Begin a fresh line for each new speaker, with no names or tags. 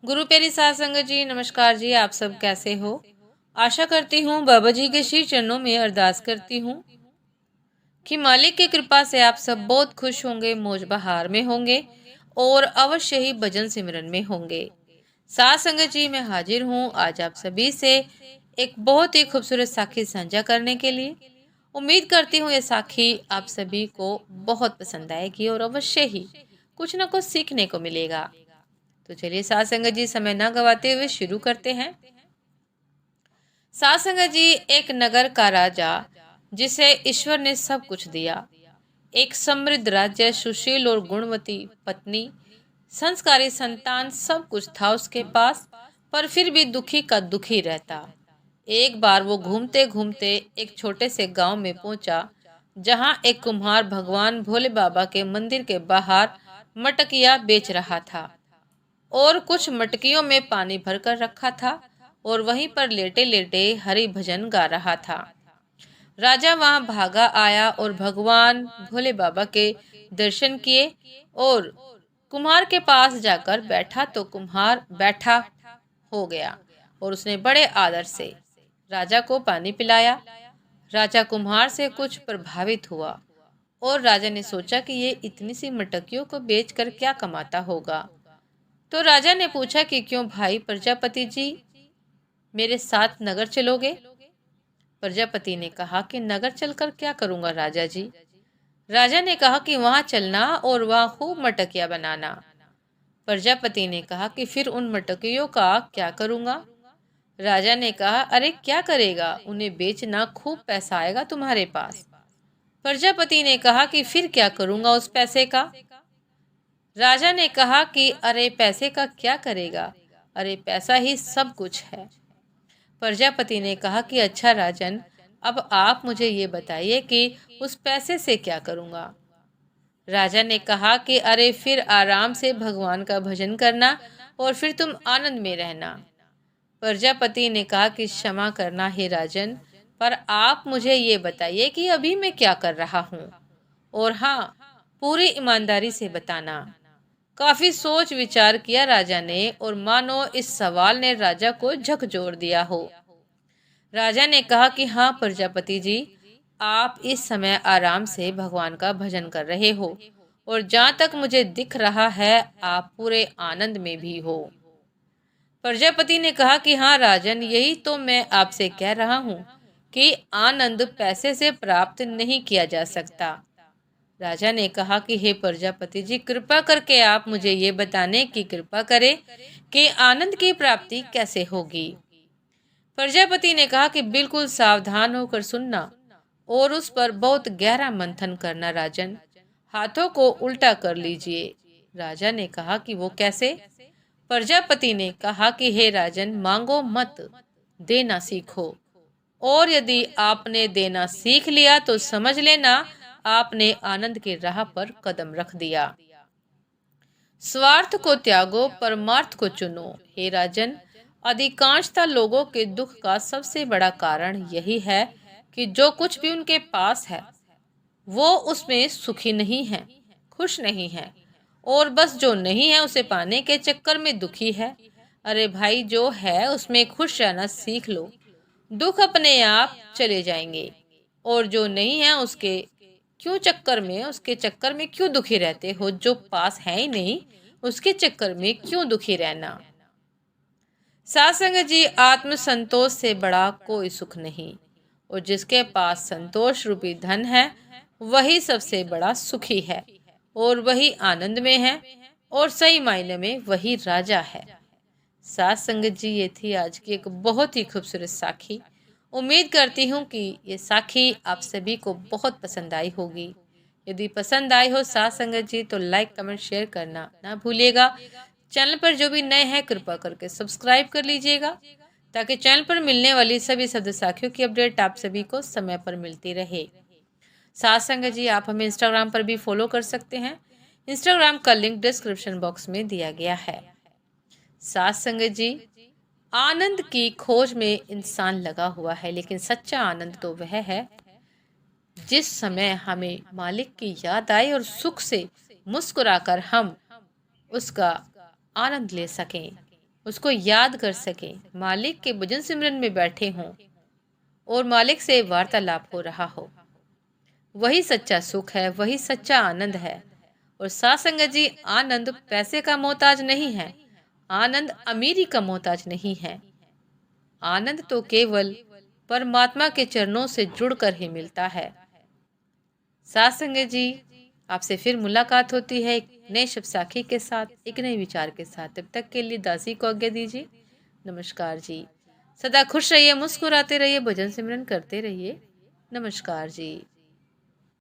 गुरु प्यारी साध संगत जी, नमस्कार जी। आप सब कैसे हो? आशा करती हूँ बाबा जी के श्री चरणों में अरदास करती हूँ कि मालिक की कृपा से आप सब बहुत खुश होंगे, मौज बहार में होंगे और अवश्य ही भजन सिमरन में होंगे। साध संगत जी, मैं हाजिर हूँ आज आप सभी से एक बहुत ही खूबसूरत साखी साझा करने के लिए। उम्मीद करती हूँ ये साखी आप सभी को बहुत पसंद आएगी और अवश्य ही कुछ न कुछ सीखने को मिलेगा। तो चलिए साध संगत जी, समय न गवाते हुए शुरू करते हैं। साध संगत जी, एक नगर का राजा जिसे ईश्वर ने सब कुछ दिया, एक समृद्ध राज्य, सुशील और गुणवती पत्नी, संस्कारी संतान, सब कुछ था उसके पास, पर फिर भी दुखी का दुखी रहता। एक बार वो घूमते घूमते एक छोटे से गांव में पहुंचा, जहां एक कुम्हार भगवान भोले बाबा के मंदिर के बाहर मटकिया बेच रहा था और कुछ मटकियों में पानी भरकर रखा था और वहीं पर लेटे लेटे हरि भजन गा रहा था। राजा वहां भागा आया और भगवान भोले बाबा के दर्शन किए और कुम्हार के पास जाकर बैठा तो कुम्हार बैठा हो गया और उसने बड़े आदर से राजा को पानी पिलाया। राजा कुम्हार से कुछ प्रभावित हुआ और राजा ने सोचा कि ये इतनी सी मटकियों को बेचकर क्या कमाता होगा। तो राजा ने पूछा कि क्यों भाई प्रजापति जी, मेरे साथ नगर चलोगे? प्रजापति ने कहा कि नगर चलकर क्या करूंगा राजा जी। राजा ने कहा कि वहां चलना और वहां खूब मटकियां बनाना। प्रजापति ने कहा कि फिर उन मटकियों का क्या करूंगा? राजा ने कहा, अरे क्या करेगा, उन्हें बेचना, खूब पैसा आएगा तुम्हारे पास। प्रजापति ने कहा कि फिर क्या करूंगा उस पैसे का? राजा ने कहा कि अरे पैसे का क्या करेगा, अरे पैसा ही सब कुछ है। प्रजापति ने कहा कि अच्छा राजन, अब आप मुझे ये बताइए कि उस पैसे से क्या करूंगा। राजा ने कहा कि अरे फिर आराम से भगवान का भजन करना और फिर तुम आनंद में रहना। प्रजापति ने कहा कि क्षमा करना हे राजन, पर आप मुझे ये बताइए कि अभी मैं क्या कर रहा हूँ, और हाँ, पूरी ईमानदारी से बताना। काफी सोच विचार किया राजा ने और मानो इस सवाल ने राजा को झकझोर दिया हो। राजा ने कहा कि हाँ प्रजापति जी, आप इस समय आराम से भगवान का भजन कर रहे हो और जहाँ तक मुझे दिख रहा है आप पूरे आनंद में भी हो। प्रजापति ने कहा कि हाँ राजन, यही तो मैं आपसे कह रहा हूँ कि आनंद पैसे से प्राप्त नहीं किया जा सकता। राजा ने कहा कि हे प्रजापति जी, कृपा करके आप मुझे ये बताने की कृपा करें कि आनंद की प्राप्ति कैसे होगी। प्रजापति ने कहा कि बिल्कुल सावधान होकर सुनना और उस पर बहुत गहरा मंथन करना राजन। हाथों को उल्टा कर लीजिए। राजा ने कहा कि वो कैसे? प्रजापति ने कहा कि हे राजन, मांगो मत, देना सीखो, और यदि आपने देना सीख लिया तो समझ लेना आपने आनंद की राह पर कदम रख दिया। स्वार्थ को त्यागो, परमार्थ को चुनो। हे राजन, अधिकांशतः लोगों के दुख का सबसे बड़ा कारण यही है कि जो कुछ भी उनके पास है वो उसमें सुखी नहीं है, खुश नहीं है, और बस जो नहीं है उसे पाने के चक्कर में दुखी है। अरे भाई, जो है उसमें खुश रहना सीख लो, दुख अपने आप चले जाएंगे। और जो नहीं है उसके चक्कर में क्यों दुखी रहते हो? जो पास है ही नहीं उसके चक्कर में क्यों दुखी रहना। साथ संगत जी, आत्म संतोष से बड़ा कोई सुख नहीं, और जिसके पास संतोष रूपी धन है वही सबसे बड़ा सुखी है और वही आनंद में है और सही मायने में वही राजा है। साथ संगत जी, ये थी आज की एक बहुत ही खूबसूरत साखी। उम्मीद करती हूँ कि ये साखी आप सभी को बहुत पसंद आई होगी। यदि पसंद आई हो साथ संगत जी तो लाइक कमेंट शेयर करना ना भूलिएगा। चैनल पर जो भी नए हैं कृपा करके सब्सक्राइब कर लीजिएगा ताकि चैनल पर मिलने वाली सभी शब्द साखियों की अपडेट आप सभी को समय पर मिलती रहे। साथ संगत जी, आप हमें इंस्टाग्राम पर भी फॉलो कर सकते हैं। इंस्टाग्राम का लिंक डिस्क्रिप्शन बॉक्स में दिया गया है। साथ संगत जी, आनंद की खोज में इंसान लगा हुआ है, लेकिन सच्चा आनंद तो वह है जिस समय हमें मालिक की याद आए और सुख से मुस्कुराकर हम उसका आनंद ले सकें। उसको याद कर सकें, मालिक के भजन सिमरन में बैठे हों और मालिक से वार्तालाप हो रहा हो। वही सच्चा सुख है, वही सच्चा आनंद है। और साथ संगत जी, आनंद पैसे का मोहताज नहीं है, आनंद अमीरी का मोहताज नहीं है। आनंद तो केवल परमात्मा के चरणों से जुड़कर ही मिलता है। साथ संगत जी, आपसे फिर मुलाकात होती है एक नए शब्द साखी के साथ, एक नए विचार के साथ। तब तक के लिए दासी को आज्ञा दीजिए। नमस्कार जी। सदा खुश रहिए, मुस्कुराते रहिए, भजन सिमरन करते रहिए। नमस्कार जी।